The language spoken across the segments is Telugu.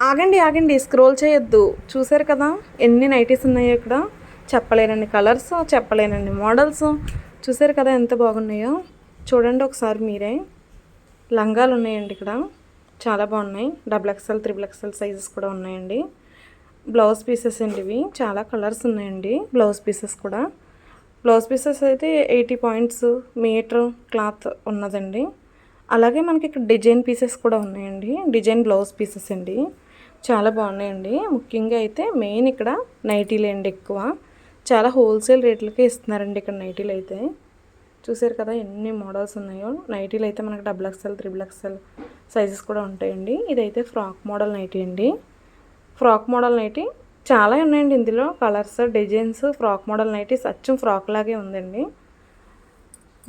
ఆగండి ఆగండి, స్క్రోల్ చేయొద్దు. చూసారు కదా ఎన్ని నైటీస్ ఉన్నాయో ఇక్కడ. చెప్పలేనండి కలర్స్, చెప్పలేనండి మోడల్స్. చూసారు కదా ఎంత బాగున్నాయో. చూడండి ఒకసారి మీరే. లంగాలు ఉన్నాయండి ఇక్కడ, చాలా బాగున్నాయి. XXL, XXL సైజెస్ కూడా ఉన్నాయండి. బ్లౌజ్ పీసెస్ అండి ఇవి. చాలా కలర్స్ ఉన్నాయండి బ్లౌజ్ పీసెస్ కూడా. బ్లౌజ్ పీసెస్ అయితే 80 పాయింట్స్ మీటర్ క్లాత్ ఉన్నదండి. అలాగే మనకి ఇక్కడ డిజైన్ పీసెస్ కూడా ఉన్నాయండి. డిజైన్ బ్లౌజ్ పీసెస్ అండి, చాలా బాగున్నాయండి. ముఖ్యంగా అయితే మెయిన్ ఇక్కడ నైటీలు అండి ఎక్కువ. చాలా హోల్సేల్ రేట్లకే ఇస్తున్నారండి ఇక్కడ నైటీలు అయితే. చూసారు కదా ఎన్ని మోడల్స్ ఉన్నాయో. నైటీలు అయితే మనకి XXL, XXL సైజెస్ కూడా ఉంటాయండి. ఇదైతే ఫ్రాక్ మోడల్ నైటీ అండి. ఫ్రాక్ మోడల్ నైటీ చాలా ఉన్నాయండి ఇందులో. Colours, designs. Frock model nighties అచ్చం ఫ్రాక్ లాగే ఉందండి.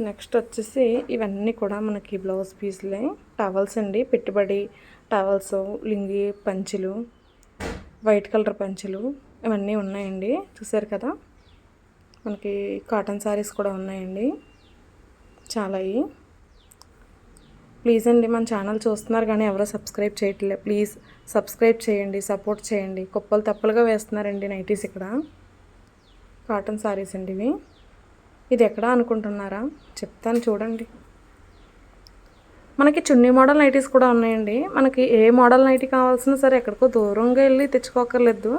నెక్స్ట్ వచ్చేసి ఇవన్నీ కూడా మనకి బ్లౌజ్ పీస్లే. టవల్స్ అండి, పెట్టుబడి టవల్స్, లింగి పంచులు, వైట్ కలర్ పంచులు ఇవన్నీ ఉన్నాయండి. చూసారు కదా మనకి కాటన్ శారీస్ కూడా ఉన్నాయండి చాలా. ప్లీజ్ అండి, మన ఛానల్ చూస్తున్నారు కానీ ఎవరో సబ్స్క్రైబ్ చేయట్లేదు. ప్లీజ్ సబ్స్క్రైబ్ చేయండి, సపోర్ట్ చేయండి. కుప్పలు తప్పలుగా వేస్తున్నారండి నైటీస్ ఇక్కడ. కాటన్ శారీస్ అండి ఇవి. ఇది ఎక్కడ అనుకుంటున్నారా, చెప్తాను చూడండి. మనకి చున్నీ మోడల్ నైటీస్ కూడా ఉన్నాయండి. మనకి ఏ మోడల్ నైటీ కావాల్సిన సరే ఎక్కడికో దూరంగా వెళ్ళి తెచ్చుకోకర్లేదు.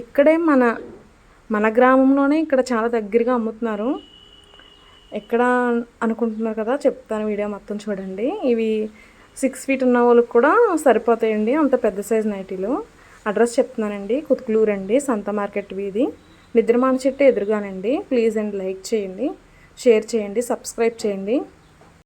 ఇక్కడే మన గ్రామంలోనే ఇక్కడ చాలా దగ్గరగా అమ్ముతున్నారు. ఎక్కడ అనుకుంటున్నారు కదా, చెప్తాను, వీడియో మొత్తం చూడండి. ఇవి 6 ఫీట్ ఉన్న వాళ్ళకి కూడా సరిపోతాయండి, అంత పెద్ద సైజ్ నైటీలు. అడ్రస్ చెప్తున్నానండి, కుతుకులూరు అండి, సంత మార్కెట్ వీధి, నిద్రమాన చెట్టు ఎదురుగానండి. ప్లీజ్ అండి లైక్ చేయండి, షేర్ చేయండి, సబ్స్క్రైబ్ చేయండి.